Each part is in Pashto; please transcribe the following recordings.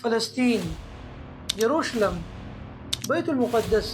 فلسطين، يروشلم، بیت المقدس.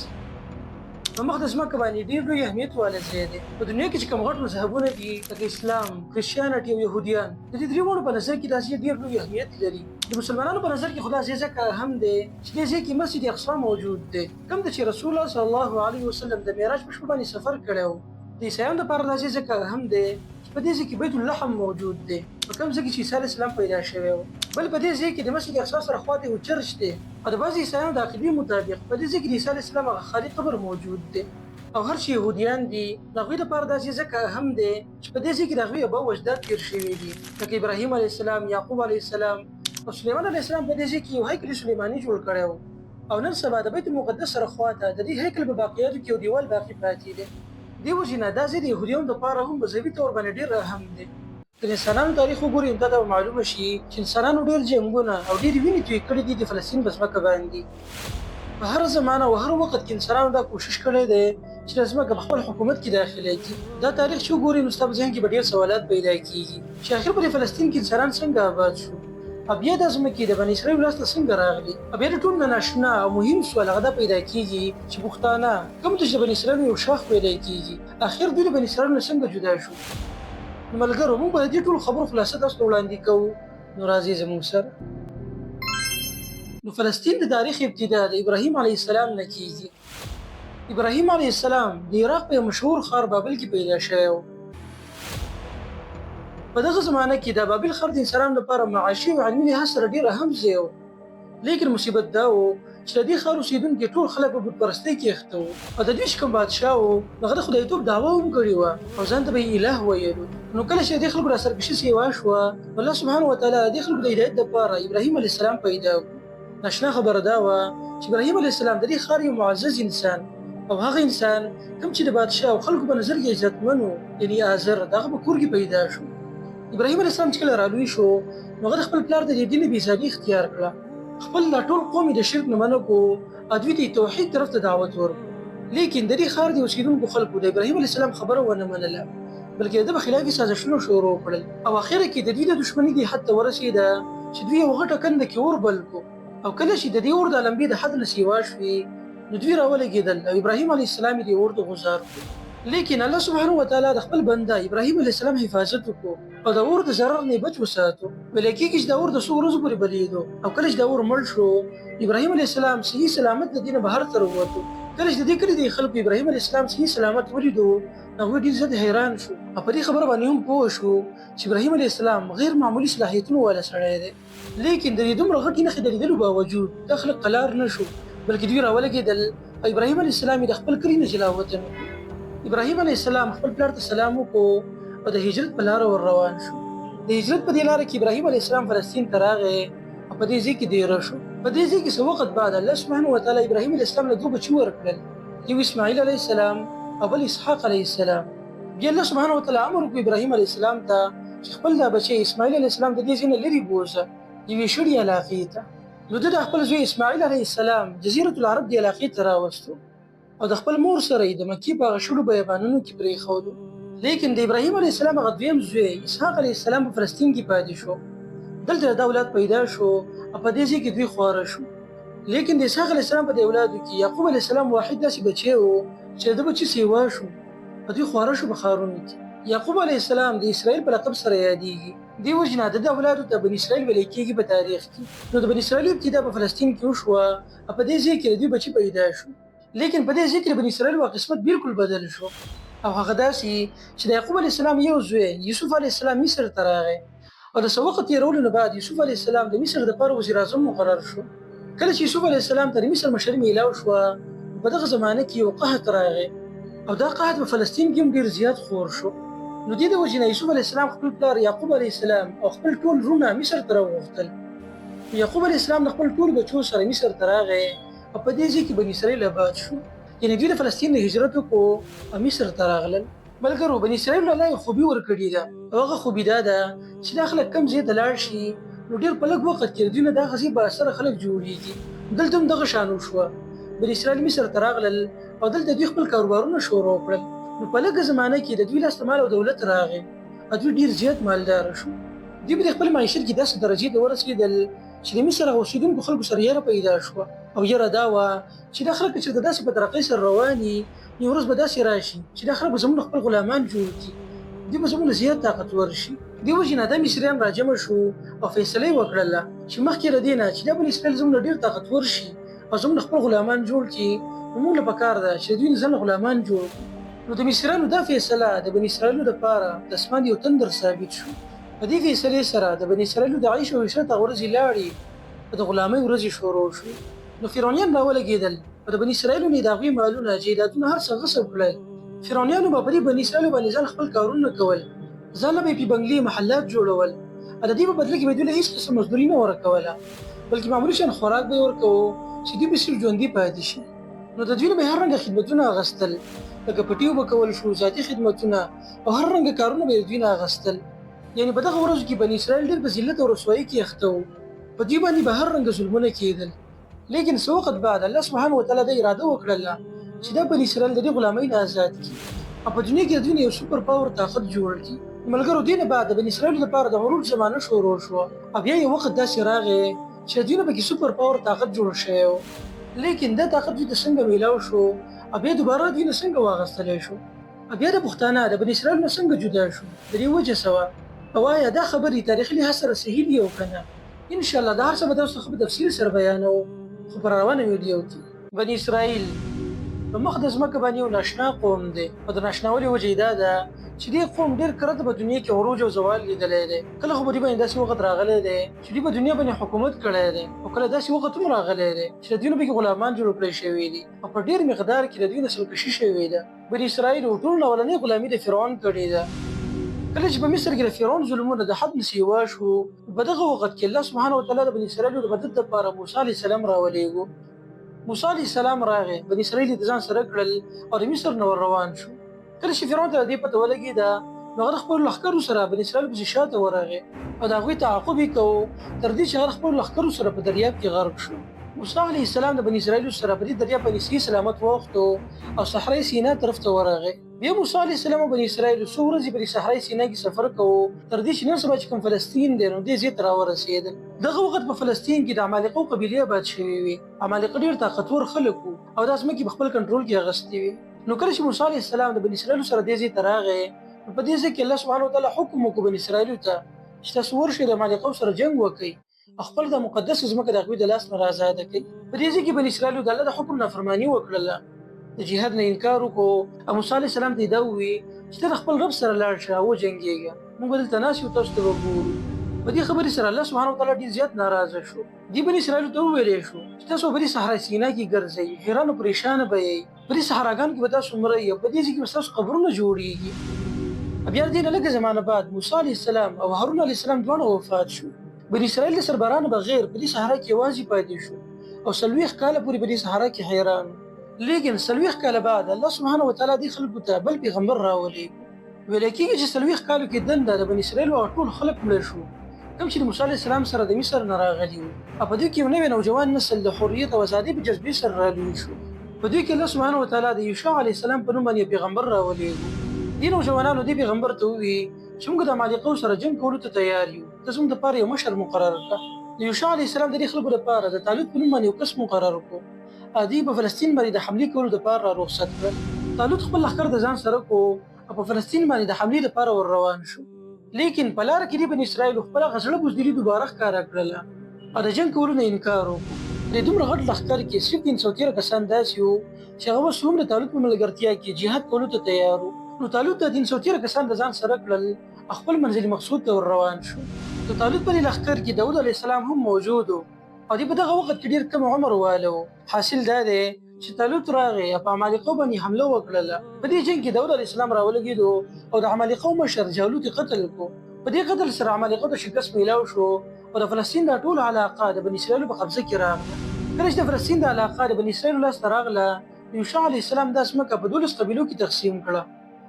په مقدس مکه باندې ډېر لوی اهمیت والا ځای دی. په دنیا کې چې کوم غټ مذهبونه دي لکه اسلام، کریسچیانټي او یهودیان، د دې دریوړو په نظر کې دا ځای ډېر لوی اهمیت لري. د مسلمانانو په نظر کې خو دا ځای ځکه اهم دی چې دې ځای کې مسجد اقصی موجود دی، کوم چې رسول الله صلی الله علیه وسلم د معراج په شپه باندې سفر کړی و. د عیسایانو لپاره دا ځای ځکه اهم دی چې په دې ځای کې بیت اللحم موجود دی، په کوم ځای کې چې عیسی علیه السلام پیدا شوی و. بل په دې ځای کې د مسجد اقصی سره خواته یو چرچ دی او د بعضې عیسایانو د عقیدې مطابق په دې ځای کې د عیسی علیه السلام هغه خالي قبر موجود دی. او هر چې يهوديان دي د هغوی لپاره دا ځکه اهم دی چې په دې ځای کې د هغوی ابا او اجداد تېر شوي دي، لکه ابراهیم علیه السلام، یعقوب علیه السلام او سلیمان علیه السلام. په دې ځای کې یو هیکل سلیماني جوړ کړی و او نن سبا د بیت المقدس سره خواته د دې هیکل په باقیاتو کې یو دیوال باقي پاتې دی. دې وجې نه دا ځای د یهودیانو لپاره هم مذهبي طور باندې ډېر اهم دی. که د انسانانو تاریخ وګورو نو دا ته معلومه شي چې انسانانو ډېر جنګونه او ډېرې وینې تویې کړې دي د فلسطین په ځمکه باندې. په هر زمانه او هر وخت کې انسانانو دا کوشش کړی دی چې د ځمکه په خپل حکومت کې داخله کړي. دا تاریخ چې وګورې نو ستا په ذهن کې به ډېر سوالات پیدا کېږي چې آخر په فلسطین کې انسانان څنګه آباد شو، او بیا دا ځمکې د بني اسرایلو لاسته څنګه راغلي، او بیا د ټول نه ناشنا او مهم سوال هغه دا پیدا کېږي چې پښتانه کوم چې د بني اسرایلو یو شاخ پیدا کېږي، آخر دوی د بني اسرایلو نه څنګه جدا شو. نو ملګرو موږ به د دې ټولو خبرو خلاصه تاسو ته وړاندې کوو، نو راځئ زموږ سره. نو فلسطین د تاریخ ابتدا د ابراهیم علیه السلام نه کېږي. ابراهیم علیه السلام د عراق په مشهور ښار بابل کې پیدا شوی و. په دغه زمانه کې د بابل ښار د انسانانو لپاره معاشي او علمي لحاظ سره ډېر اهم ځای و. لیکن مصیبت دا و چې د دې ښار اوسېدونکي ټول خلک په بتپرستۍ کې اخته وو او د دوی چې کوم بادشاه و هغه د خدایتوب دعوه هم کړې وه او ځان ته به یې اله ویلو. نو کله چې د دې خلکو راسرکشي سیوا شوه الله سبحانه وتعالی د دې خلکو د هدایت دپاره ابراهیم علیه السلام پیدا کړو. ناشنا خبره دا وه چې ابراهیم علیه السلام د دې ښار یو معزز انسان او هغه انسان کوم چې د بادشاه او خلکو په نظر کې عزتمن و، یعنې آزر، د هغه په کور کې پیدا شو. ابراهیم علیه السلام چې کله رالوی شو نو هغه د خپل پلار د دې دین بېزادي اختیار کړه. خپل دا ټول قوم یې د شرک نه منع کړو او دوی ته یې توحید طرف ته دعوت ورکړو. لیکن د دې ښار د اوسېدونکو خلکو د ابراهیم علیه السلام خبره ونه منله، بلکې د ده په خلاف یې سازشونه شروع کړل او اخره کې د دوی د دښمنۍ دې حد ته ورسېده چې دوی یو غټه کنده کې اور بل کړو. او کله چې د دې اور د لمبې د حد نه سیوا شوې نو دوی راولګېدل او ابراهیم علیه السلام یې د اور ته غوځار کړو. لیکن الله سبحانه وتعالی د خپل بنده ابراهیم علیه السلام حفاظت وکړو او د اور د ضرر نه بچ وساتو. ویل کېږي چې د اور د څو ورځو پورې بلېدو او کله چې د اور مړ شو ابراهیم علیه السلام صحیح سلامت د دې نه بهر ته راووتو. کله چې د دې کلي د خلکو ابراهیم علیه السلام صحیح سلامت ولیدو هغوی ډېر زیات حیران شو او په دې خبره باندې هم پوه شو چې ابراهیم علیه السلام غیر معمولي صلاحیتونو والا سړی دی. لیکن د دې دومره غټې نښې د لیدلو باوجود دا خلک قلار نه شو، بلکې دوی راولګېدل او ابراهیم علیه السلام یې د خپل کلي نه جلا وطن وکړو. ابراهیم علیه السلام خپل پلار ته سلام وکړو او د هجرت په لاره ور روان شو. د هجرت په دې لاره کې ابراهیم علیه السلام فلسطین ته راغی او په دې ځای کې دیره شو. په دې ځای کې څه وخت بعد الله سبحانه وتعالی ابراهیم علیه السلام له دوه بچي ورکړل، یو اسماعیل علیه السلام او بل اسحاق علیه السلام. بیا الله سبحانه وتعالی امر وکړ ابراهیم علیه السلام ته چې خپل دا بچی اسماعیل علیه السلام د دې ځای نه لرې بوځه یوې شړې علاقې ته. نو ده د خپل زوی اسماعیل علیه السلام جزیرة العرب دې علاقې ته راوستو او د خپل مور سره یې د مکې په هغه شړو بیابانونو کې پرېښودو. لیکن د ابراهیم علیه السلام هغه دویم زوی اسحاق علیه السلام په فلسطین کې پاتې شو. دلته د اولاد پیدا شو او په دې ځای کې دوی خواره شو. لیکن د اسحاق علیه السلام په دې اولادو کې یعقوب علیه السلام واحد داسې بچی و چې د ده بچي سیوا شو او دوی خواره شو په ښارونو کې. یعقوب علیه السلام د اسرائیل په لقب سره یادېږي، دې وجې نه د ده اولادو ته بني اسرائیل ویلی کېږي په تاریخ کې. نو د بني اسرائیل ابتدا په فلسطین کې وشوه او په دې ځای کې د دوی بچي پیدا شو. لیکن په دې ځای کې د بني اسرائیل قسمت بالکل بدل شو او هغه داسې چې د یعقوب علیه السلام یو زوی یوسف علیه السلام مصر ته راغی او د څه وخت تېرولو نه بعد یوسف علیه السلام د مصر دپاره وزیر اعظم مقرر شو. کله چې یوسف علیه السلام ته د مصر مشري میلاو شوه په دغه زمانه کې یو قحط راغی او دا قحط په فلسطین کې هم ډېر زیات خور شو. نو دې د وجې نه یوسف علیه السلام خپل پلار یعقوب علیه السلام او خپل ټول وروڼه مصر ته راوغوښتل. یعقوب علیه السلام د خپل ټولو بچو سره مصر ته راغی او په دې ځای کې بني اسرائیل آباد شو. یعنې دوی د فلسطین نه هجرت وکړو او مصر ته راغلل. ملګرو بني اسرائیلو الله یو خوبي ورکړې ده او هغه خوبي دا ده چې دا خلک کوم ځای ته لاړ شي نو ډېر په لږ وخت کې د دوی نه دا غزې بااثره خلک جوړېږي. دلته هم دغه شان وشوه، بني اسرائیل مصر ته راغلل او دلته دوی خپل کاروبارونه شروع کړل. نو په لږه زمانه کې د دوی لاسته مال او دولت راغی او دوی ډېر زیات مالداره شو. دوی به د خپل معیشت کې داسې درجې ته ورسېدل چې د مصر هغه اوسېدونکو خلکو سره یاره پیدا شوه او یاره دا وه چې دا خلک که چېرته داسې په ترقۍ سره روان وي یو ورځ به داسې راشي چې دا خلک به زموږ خپل غلامان جوړ کړي، دوی به زموږ نه زیات طاقتور شي. دې وجې نه دا مصریان راجمع شو او فیصله یې وکړله چې مخکې له دې نه چې دا بني اسرایل زموږ نه ډېر طاقتور شي او زموږ خپل غلامان جوړ کړي، نو موږ له پکار ده چې دوی نه ځان غلامان جوړ کړو. نو د مصریانو دا فیصله د بني اسرایلو دپاره د اسمان یو تندر ثابت شو. په دې فیصلې سره د بني اسرایلو د عیش او عشرت هغه ورځې لاړې او د غلامۍ ورځې شروع شوې. نو فرعونیان راولګېدل او د بني اسرایلو نه یې د هغوی مالونه جایدادونه هر څه غصب کړل. فرعونیانو به په دې بني اسرایلو باندې ځان خپل کارونه کول، ځان به یې په بنګلې محلات جوړول او د دې په بدله کې به دوی له هېڅ قسم مزدوري نه ورکوله، بلکې معمولي شان خوراک به یې ورکوو چې دوی به صرف ژوندي پاتې شي. نو د دوی نه به هر رنګه خدمتونه اخیستل، لکه پټیو به کول شو، ذاتي خدمتونه او هر رنګه کارونه به یې د دوی نه اخیستل. یعنې په دغه ورځو کې بني اسرایل ډېر په ذلت او رسوایۍ کې اخته وو، په دوی باندې به هر رنګه ظلمونه کېدل. لیکن څه وخت بعد الله سبحانه وتعالی دا اراده وکړله چې دا بني اسرایل د دې غلامۍ نه آزاد کړي او په دنیا کې د دوی نه یو سوپر پاور طاقت جوړ کړي. ملګرو دې نه بعد د بني اسرایلو لپاره د غرور زمانه شروع شوه او بیا یو وخت داسې راغی چې د دوی نه پکې سوپر پاور طاقت جوړ شوی و. لیکن دا طاقت دوی ته څنګه میلاو شو او بیا دوباره دوی نه څنګه واخیستلی شو او بیا د پښتانه د بني اسرایلو نه څنګه جدا شو، د دې وجه څه وه او آیا دا خبرې تاریخي لحاظ سره صحیح دي او که نه؟ انشاءالله دا هر څه به تاسو ته په تفصیل سره بیانوو، خو په روانه ویډیو کې. بني اسرایل په مخ د ځمکه باندې یو ناشنا قوم دی او د ناشناوالي وجه یې دا ده چې دې قوم ډېر کرته په دنیا کې عروج او زوال لیدلی دی. کله خو په دوی باندې داسې وخت راغلی دی چې دوی په دنیا باندې حکومت کړی دی او کله داسې وخت هم راغلی دی چې د دوی نه پکې غلامان جوړ کړی شوي دي او په ډېر مقدار کې د دوی نسلکشي شوې ده. بني اسرایلو ټول اولنۍ غلامي د فرعون کړې ده. کله چې په مصر کې د فرعون ظلمونه د حد نه سیوا شو، په دغه وخت کې الله سبحانه وتعالی د بني اسرایلو د مدد لپاره موسی علیه السلام راولېږو. موسی علیه السلام راغی، بني اسرایل یې د ځان سره کړل او د مصر نه ور روان شو. کله چې فرعون ته د دې پته ولګېده نو هغه د خپلو لښکرو سره بني اسرایل پسې شاته ورغی او د هغوی تعقب یې کوو تر دې چې هغه د خپلو لښکرو سره په دریاب کې غرق شو. موسی علیه السلام د بني اسرایلو سره په دې دریاب باندې صحیح سلامت واوښتو او صحرای سینا طرف ته ورغی. بیا موسی علیه السلام او بني اسرایلو څو ورځې په دې صحرای سینا کې سفر کوو تر دې چې نن سبا چې کوم فلسطین دی نو دې ځای ته راورسېدل. دغه وخت په فلسطین کې د عمالقو قبیلې آباد شوې وې. عمالقه ډېر طاقتور خلک وو او دا ځمکې په خپل کنټرول کې اخیستې وې. نو کله چې موسی علیه السلام د بني اسرایلو سره دې ځای ته راغی نو په دې ځای کې الله سبحانه وتعالی حکم وکړو بني اسرایلو ته چې تاسو ورشئ د عمالقو سره جنګ وکړئ او خپل د مقدسه ځمکه د هغوی د لاس نه راازاده کړئ. په دې ځای کې بني اسرایلو د الله د حکم نافرماني وکړله، د جهاد نه انکار وکړو او موسی علیه السلام ته یې دا وویل چې ته د خپل رب سره لاړ شه او وجنګېږه، موږ به دلته ناست یو تاسو ته به ګورو. په دې خبرې سره الله سبحانه وتعالی ډېر زیات ناراضه شو. دې بني اسرایلو ته وویلی شو چې تاسو په دې صحرا سینا کې ګرځئ، حیران او پریشانه به یئ، په دې صحراګانو کې به تاسو مرئ او په دې ځای کې به ستاسو قبرونه جوړېږي. بیا د دې نه لږه زمانه بعد موسی علیه السلام او هارون علیه السلام دواړه وفات شو. بني اسرایل د سربرانو بغیر په دې صحرا کې یوازې پاتې شو او 40 کاله پورې په دې صحرا کې حیران. لیکن 40 کاله بعد الله سبحانه وتعالی دې خلکو ته بل پیغمبر راولېږو. ویل کېږي چې 40 کالو کې دنده د بني اسرایلو ټول خلک مړه شو کوم چې د موسی علیه السلام سره د مصر نه راغلي وو او په دوی کې یو نوی نوجوان نسل د حریت او ازادۍ په جذبې سره رالوی شو. په دوی کې الله سبحانه وتعالی د یوشع علیه السلام په نوم باندې پیغمبر راولېږو. دې نوجوانانو دې پیغمبر ته وویل چې موږ د عمالقو سره جنګ کولو ته تیار یو، ته زموږ دپاره یو مشر مقرر کړه. د یوشع علیه السلام د دې خلکو دپاره د طالوت په نوم باندې یو کس مقرر کړو. دوی په فلسطین باندې د حملې کولو دپاره را رخصت کړل. طالوت خپل لښکر د ځان سره کو او په فلسطین باندې د حملې لپاره ور روان شو. لیکن په لاره کې بني اسرایلو خپل هغه زړه بزدلي دوباره ښکاره کړله او د جنګ کولو نه انکار وکړو. د دومره غټ لښکر کې صرف 313 کسان داسې وو چې هغه اوس هم د طالوت په ملګرتیا کې جهاد کولو ته تیار وو. نو طالوت د 313 کسان د ځان سره کړل او خپل منزل مقصود ته ور روان شو. د طالوت په دې لښکر کې داود علیه السلام هم موجود و او دی په دغه وخت کې ډېر کم عمر واله و. حاصل دا دی چې طالوت راغی او په عمالقو باندې حمله وکړله. په دې جنګ کې داود علیه السلام راولګېدو او د عمالقو مشر جالوت یې قتل کړو. په دې قتل سره عمالقو ته شکست میلاو شو او د فلسطین دا ټوله علاقه د بني اسرایلو په قبضه کې راغله. کله چې د فلسطین د علاقه د بني اسرایلو لاسته راغله یوشع علیه السلام دا ځمکه په 12 قبیلو کې تقسیم کړه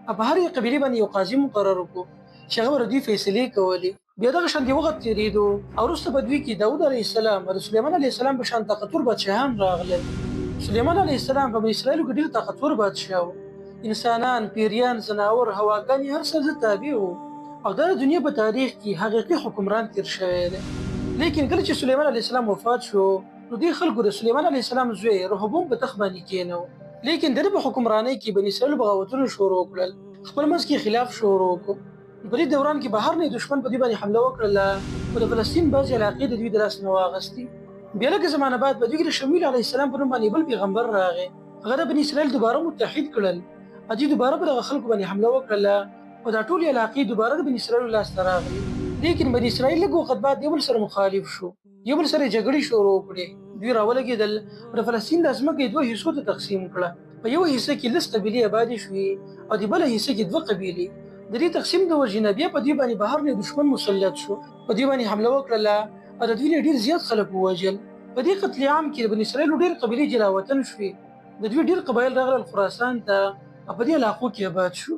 او په هرې قبیلې باندې یو قاضي مقرر کړو چې هغه ور دوی فیصلې کولې. بیا دغه شان وخت تېرېدو او وروسته په دوی کې داود علیه السلام او د سلیمان علیه السلام په شان طاقتور بادشاهان راغلل. سلیمان علیه السلام په بني اسرایلو کې ډېر طاقتور بادشاه و. انسانان، پیریان، ځناور، هواګانې هر څه د تابع وو او دا د دنیا په تاریخ کې حقیقي حکمران تېر شوی دی. لیکن کله چې سليمان عليه السلام وفات شو نو دې خلکو د سليمان عليه السلام زوی رهبون په تخت باندې کېنو، لیکن د په حکمرانۍ کې بني اسرائیل بغاوتونه شروع کړل، خپل منځ کې خلاف شروع کړ. په دې دوران کې بهر نه دښمن په دې باندې حمله وکړه او د فلسطین بعضې علاقې د دوی د لاس نه واخیستې. بیا لږ زمانه بعد په دوی کې د شمویل علیه السلام په نوم باندې بل پیغمبر راغی، هغه د بني اسرائیل دوباره متحد کړل، دوی دوباره په دغه خلکو باندې حمله وکړله او دا ټولې علاقې دوباره د بني اسرائیل لاس ته راغلې. لیکن بني اسرائیل لږ وخت بعد یو بل سره مخالف شو، یو بل سره جګړې شروع کړې، دوی راولګېدل او د فلسطین د ځمکې دوه حصو ته تقسیم کړه. په یو حصه کې لس قبیلې آبادې شوې او د بله حصه کې دوه قبیلې. د دې تقسیم د وجې نه بیا په دوی باندې بهر نه دښمن مسلط شو، په دوی باندې حمله وکړله او د دوی نه ډېر زیات خلک ووژل. په دې قتل عام کې د بني اسرائیلو ډېر قبیلې جلا وطن شوې، د دوی ډېر قبایل راغلل خراسان ته او په دې علاقو کې آباد شو.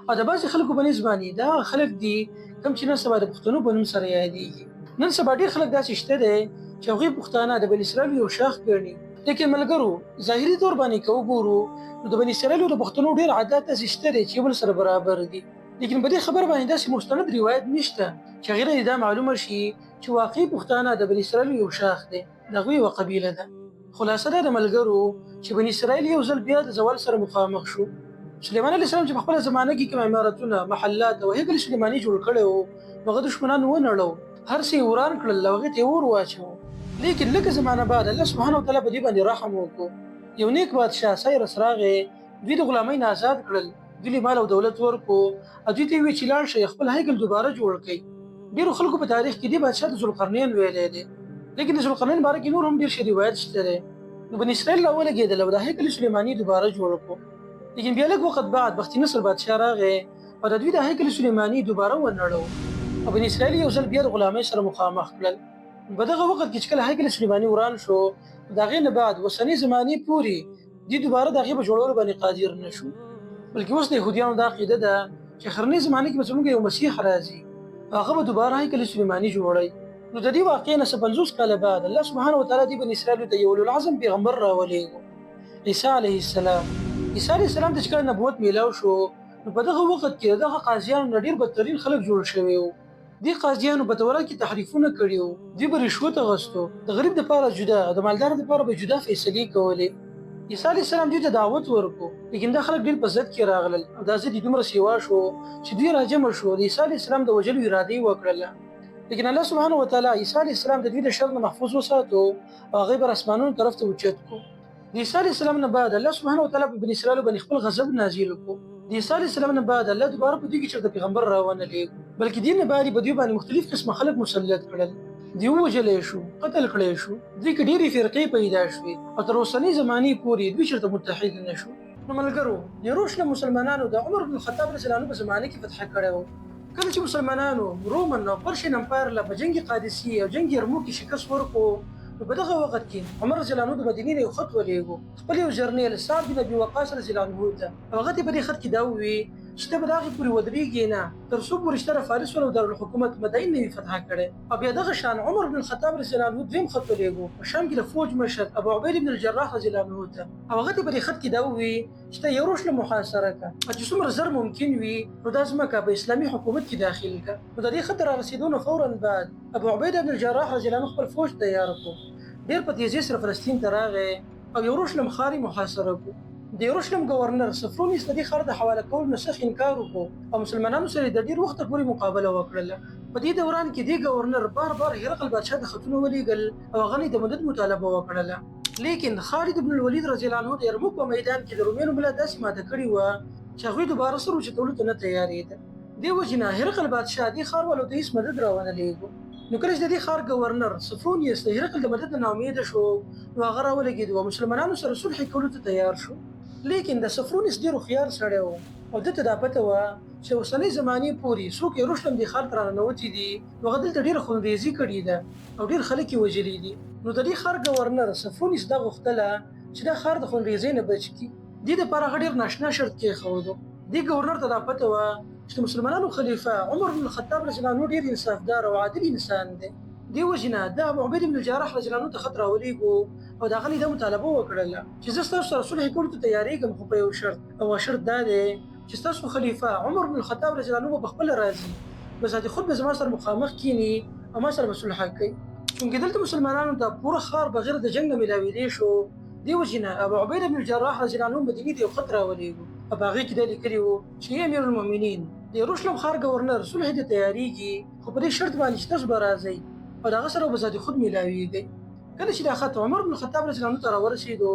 او د بعضې خلکو په نسبت باندې دا خلک دي کوم چې نن سبا د پښتنو په نوم سره یادېږي. نن سبا ډېر خلک داسې شته دی چې هغوی پښتانه د بني اسرائیلو یو شاخ ګڼي. لیکن ملګرو ظاهري طور باندې که وګورو نو د بني اسرائیلو د پښتنو ډېر عادات داسې شته دی چې یو بل سره برابر دي. لیکن په دې خبر باندې داسې مستند روایت نشته چې هغې نه دا معلومه شي چې واقعي پښتانه د بني اسرائیلو یو شاخ دی، د هغوی یوه قبیله ده. خلاصه دا د ملګرو چې بني اسرائیل یو ځل بیا د زوال سره مخامخ شو. سلیمان علیه السلام چې په خپله زمانه کې کوم عمارتونه، محلات او هیکل سلیماني جوړ کړی و نو هغه دښمنان ونړو، هر څه یې وران کړل او هغې ته یې اور واچوه. لیکن لږه زمانه بعد الله سبحانه وتعالی په دې باندې رحم وکړو، یو نیک بادشاه سایرس راغی، دوی د غلامۍ نه آزاد کړل، دوی له مال او دولت ورکړو او دوی ته یې وویل چې لاړ شئ خپل هیکل دوباره جوړ کړئ. ډېرو خلکو په تاریخ کې دې بادشاه د ذوالقرنین ویلی دی، لیکن د ذوالقرنین باره کې نور هم ډېر ښه روایت شته دی. نو بني اسرائیل راولګېدل او د هیکل سلیماني دوباره جوړ کړو. لیکن بیا لږ وخت بعد بختي نصر بادشاه راغی او د دوی د هیکل سلیماني دوباره ونړو او بني اسرائیل یو ځل بیا د غلامۍ سره مخامخ کړل. په دغه وخت کې چې کله هیکل سلیماني وران شو د هغې نه بعد اوسنۍ زمانې پورې دوی دوباره د هغې په جوړولو باندې قادر نه شو، بلکې اوس د یهودیانو دا عقیده ده چې آخرنۍ زمانې کې به زموږ یو مسیح راځي، هغه به دوباره هیکل سلیماني جوړوي. نو د دې واقعې نه 50 کاله بعد الله سبحانه وتعالی دې بني اسرائیلو ته یو اولوالعزم پیغمبر راولېږه، عیسی علیه السلام. عیسی علیه السلام ته چې کله نبوت میلاو شو نو په دغه وخت کې دغه قاضیانو نه ډېر بدترین خلک جوړ شوي وو. دې قاضیانو په تورات کې تحریفونه کړي وو، دوی به رشوت اخیستو، د غریب دپاره جدا او د مالدار دپاره به جدا فیصلې کولې. عیسی علیه السلام دوی ته دعوت ورکړو، لیکن دا خلک ډېر په ضد کې راغلل او دا ضد یې دومره سیوا شو چې دوی راجمع شو، د عیسی علیه السلام د وژلو اراده یې وکړله. لیکن الله سبحانه وتعالی عیسی علیه السلام د دوی د شر نه محفوظ وساتو او هغې به اسمانونو طرف ته اوچت کړو. د عیسی علیه السلام نه بعد الله سبحانه وتعالی په بني اسرائیلو باندې خپل غضب نازل کړو. د عیسی علیه السلام نه بعد الله دوباره په دوی کې چېرته پیغمبر راونه لېږو، بلکې دې نه بعد یې په دوی باندې مختلف قسمه خلک مسلط کړل، دوی ووژلی شو، قتل کړی شو، دوی کې ډېرې فرقې پیدا شوې او تر اوسنۍ زمانې پورې دوی چېرته متحد نه شو. نو ملګرو د یروشلم مسلمانانو د عمر بن الخطاب رضی الله عنه په زمانه کې فتح کړی و. کله چې مسلمانانو رومن او پرشین امپایر له په جنګ قادسیې او جنګ یرموک کې شکست ورکړو نو په دغه وخت کې عمر رضی الله عنه د مدینې نه یو خط ولېږو خپل یو جرنیل سعد بن ابي وقاص رضی الله عنه ته، او هغه ته په دې خط کې دا وویل چې ته به د هغې پورې ودرېږې نه تر څو پورې چې ته د فارس او دارالحکومت مدین نه وي فتح کړی. او بیا دغه شان عمر بن الخطاب رضی الله عنه دویم خط ولېږو په شام کې د فوج مشر ابو عبید بن الجراح رضی الله عنه ته، او هغه ته په دې خط کې دا وویل چې ته یروشلم محاصره کړه او چې څومره زر ممکن وي نو دا ځمکه په اسلامي حکومت کې داخل کړه. نو د دې خط رارسېدو نه فورا بعد ابو عبید بن الجراح رضی الله عنه خپل فوج تیار کړو، ډېر په تیزۍ سره فلسطین ته راغی او یروشلم ښار یې محاصره کړو. د یروشلم گورنر سفرونیس د دې ښار د حواله کولو نه سخت انکار وکړو او مسلمانانو سره د ډېر وخته پورې مقابله وکړله. په دې دوران کې دې گورنر بار بار هرقل بادشاه ته خطونه ولېږل او هغه نه د مدد مطالبه وکړله. لیکن خالد بن الولید رضی الله عنه د یرموک په میدان کې د رومیانو ملا داسې ماته کړې وه چې هغوی دوباره سر اوچتولو ته نه تیارېده. دې وجې نه هرقل بادشاه دې ښاروالو ته هېڅ مدد راونه لېږو. نو کله چې د دې ښار گورنر سفرونیس د هرقل د مدد نه ناامیده شو نو هغه راولګېد او مسلمانانو سره صلح کولو ته تیار شو. لیکن د سفرونیس ډېر هوښیار سړی و او ده ته دا پته وه چې اوسنۍ زمانې پورې څوک یروشلم دې ښار ته راننوتي دي نو هغه دلته ډېره خونریزي کړې ده او ډېر خلک یې وژلي دي. نو د دې ښار گورنر سفرونیس دا غوښتله چې دا ښار د خونریزۍ نه بچ کړي. دې دپاره هغه ډېر ناشنا شرط کېښودو. دې ګورنر ته دا پته وه چې د مسلمانانو خلیفه عمر بن الخطاب رضی الله عنه ډېر انصافدار او عادل انسان دی. دې وجې نه د ابو عبید بن الجراح رضی الله عنه ته خط راولېږو او د هغه نه دا مطالبه وکړله چې زه ستاسو سره صلح کولو ته تیارېږم، خو په یو شرط، او شرط دا دی چې ستاسو خلیفه عمر بن الخطاب رضی الله عنه به پخپله راځي، بذات خود به زما سره مخامخ کینی او ما سره به صلح کوي. چونکې دلته مسلمانانو ته پوره ښار بغیر د جنګ نه میلاویدی شو. دې وجې نه ابو عبیده بن الجراح رضی الله عنه مدینې ته یو خط راولېږه او په هغې کې دا لیکلي وو چې ای امیر المؤمنین د یروشلم ښار ګورنر صلح ته تیارېږي، خو په دې شرط باندې چې تاسو به راځئ او د هغه سره به ذات خود میلاویږئ. کله چې دا خط عمر بن الخطاب رضی الله عنه ته راورسېدو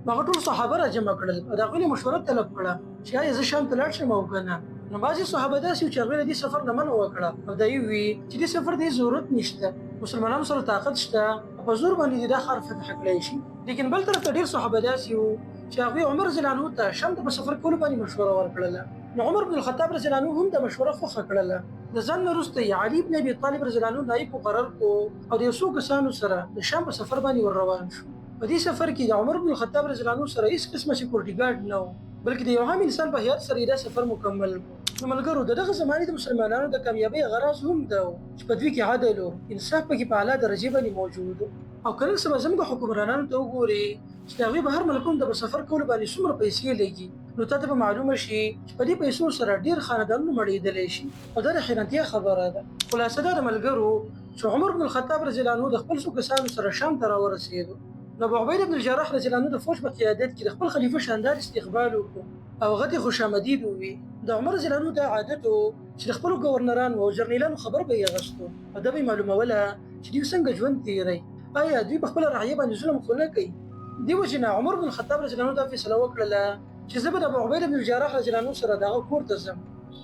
نو هغه ټول صحابه راجمع کړل او د هغوی نه مشوره طلب کړه چې آیا زه شام ته لاړ شم او که نه. نو بعضې صحابه داسې وو چې هغوی له دې سفر نه منع وکړه او دا یې ووي چې دې سفر ته ضرورت نشته، مسلمانانو سره طاقت شته او په زور باندې دا ښار فتح کړی شي. لیکن بل طرف ته ډېر صحابه داسې وو چې هغوی عمر رضی الله عنه ته شام ته په سفر کولو باندې مشوره ورکړله. نو عمر بن الخطاب رضی الله عنه هم دا مشوره خوښه کړله. د ځان نه وروسته یې علي بن ابي طالب رضی الله عنه نایب مقرر کړو او د یو څو کسانو سره د شام په سفر باندې ور روان شو. په دې سفر کې د عمر بن الخطاب رضی الله عنه سره هیڅ قسمه سکیورټي ګارډ نه و، بلکې د یو عام انسان په هیات سره یې دا سفر مکمل کړو. نو ملګرو د دغه زمانې د مسلمانانو د کامیابۍ غرض هم دا و چې په دوی کې عدل و انصاف پکې په اعلی درجې باندې موجود و. او که نن سبا زموږ حکمرانانو ته وګورې چې د هغوی بهر ملکونو ته په سفر کولو باندې څومره پیسې لګي، نو تا ته به معلومه شي چې په دې پیسو سره ډېر خاندانونه مړېدلی شي او دا د حیرانتیا خبره ده. خلاصه دا د ملګرو چې عمر بن الخطاب رضی الله عنه د خپل څو کسانو سره شام ته راورسېدو. نو ابو عبیده بن الجراح رضی الله عنه د فوج په قیادت کې د خپل خلیفه شاندار استقبال وکړو او هغه ته خوشامدید ووي. د عمر رضی الله عنه دا عادت و چې د خپلو ګورنرانو او جرنیلانو خبر به یې اخیستو او دا به یې معلوموله چې دوی څنګه ژوند تېروي، آیا دوی په خپله رعیه باندې ظلم خو نه کوي. دې وجې نه عمر بن الخطاب رضی الله عنه دا فیصله وکړله چې زه به د ابو عبیده بن الجراح رضی الله عنه سره د هغه کور ته ځم.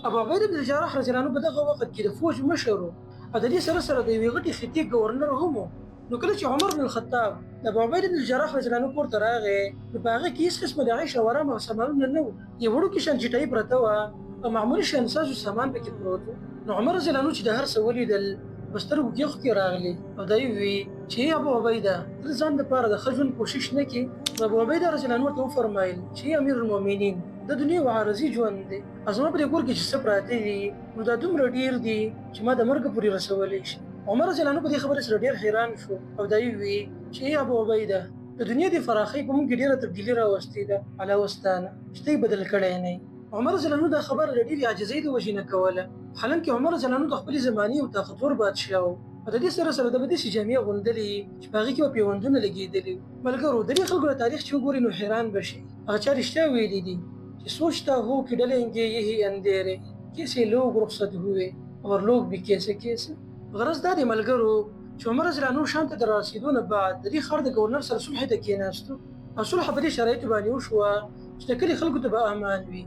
ابو عبیده بن الجراح رضی الله عنه په دغه وخت کې د فوج مشر و او د دې سره سره د یوې غټې خطې ګورنر هم و. نو کله چې عمر بن الخطاب د ابو عبیده بن الجراح رضی الله عنه کور ته راغی نو په هغه کې هېڅ قسمه د عیش او ارام او سامانونه نه وو، یو وړوکې شانچټۍ پرته وه او معمولي شانسازو سامان پکې پروت و. نو عمر رضی الله عنه چې د هر څه ولیدل په سترګو کې اوښکې راغلې او دا یې ووي چې ای ابو عبیده ته د ځان دپاره د ښه ژوند کوشش نه کړې. نو ابو عبیده رضی الله عنه ورته وفرمایل چې ای امیر المؤمنین د دنیا یو عارضي ژوند دی او زما په دې کور کې چې څه پراته دي نو دا دومره ډېر دي چې ما د مرګه پورې رسولی شي. عمر رضی الله عنه په دې خبرې سره ډېر حیران شو او دا یې ووي چې ای ابو عبیده د دنیا د فراخۍ په موږ کې ډېره تبدیلي راوستې ده علاوه ستانه چې ته یې بدل کړی نه یې. عمر رضی الله عنه دا خبره د ډېرې عاجزۍ د وجې نه کوله، حالانکې عمر رضی الله عنه د خپلې زمانې یو طاقتور بادشاه و او د دې سره سره د به داسې جامې اغوندلې چې په هغې کې به پیوندونه لګېدلي وو. ملګرو د دې خلکو د تاریخ چې وګورئ نو حیران به شي، هغه چا رښتیا ویلي دي چې سوچتا ہو کہ ڈلیں گے یہی اندھیرے کیسے لوگ رخصت ہوئے اور لوگ بھی کیسے کیسے. غرض دا دی ملګرو چې عمر رضی الله عنه شام ته د رارسېدو نه بعد د دې ښار د ګورنر سره صلح ته کېناستو او صلح په دې شرایطو باندې وشوه چې د کلي خلکو ته به امان وي.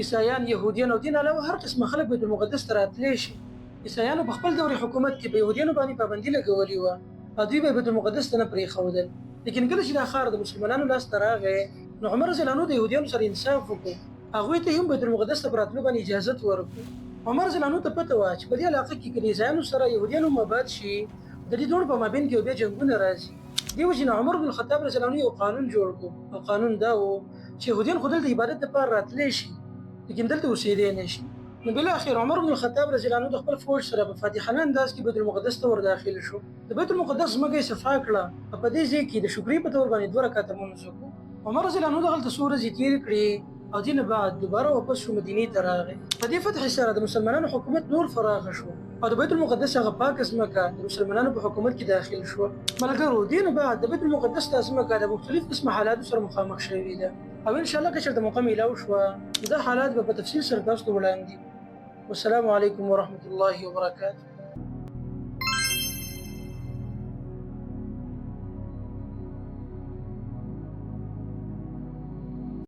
عیسایان، یهودیان او دین علاوه هر قسمه خلک بیت المقدس ته راتلی شي. عیسایانو په خپل دور حکومت کې په یهودیانو باندې پابندي لګولې وه او دوی به بیت المقدس ته نه پرېښودل. لیکن کله چې دا ښار د مسلمانانو لاس ته راغی نو عمر رضی الله عنه د یهودیانو سره انصاف وکړو، هغوی ته هم بیت المقدس ته په راتلو باندې اجازت ورکړو. عمر رضی الله عنه ته پته وه چې په دې علاقه کې که د عیسایانو سره یهودیان هم آباد شي د دې دواړو په مابین کې بیا جنګونه راځي. دې وجې نه عمر بن الخطاب رضی الله عنه یو قانون جوړ کړو او قانون دا و چې یهودیان خو دلته عبادت دپاره راتلی شي لیکن دلته اوسېدی نه شي. نو بالاخره عمر بن الخطاب رضی الله عنه د خپل فوج سره په فاتحانه انداز کې بیت المقدس ته ور داخل شو. د بیت المقدس ځمکه یې صفا کړه او په دې ځای کې د شکرې په طور باندې 2 رکعته لمونځ وکړو. عمر رضی الله عنه دغلته څو ورځې تېرې کړې او دې نه بعد دوباره واپس شو مدینې ته راغی. په دې فتح سره د مسلمانانو حکومت نور فراخه شو او د بیت المقدس هغه پاکه ځمکه د مسلمانانو په حکومت کې داخل شوه. ملګرو دې نه بعد د بیت المقدس دا ځمکه د مختلف قسمه حالاتو سره مخامخ شوې ده او انشاءالله که چېرته موقع میلاو شوه دا حالات به په تفصیل سره تاسو ته وړاندې. والسلام علیکم ورحمة الله وبرکاته.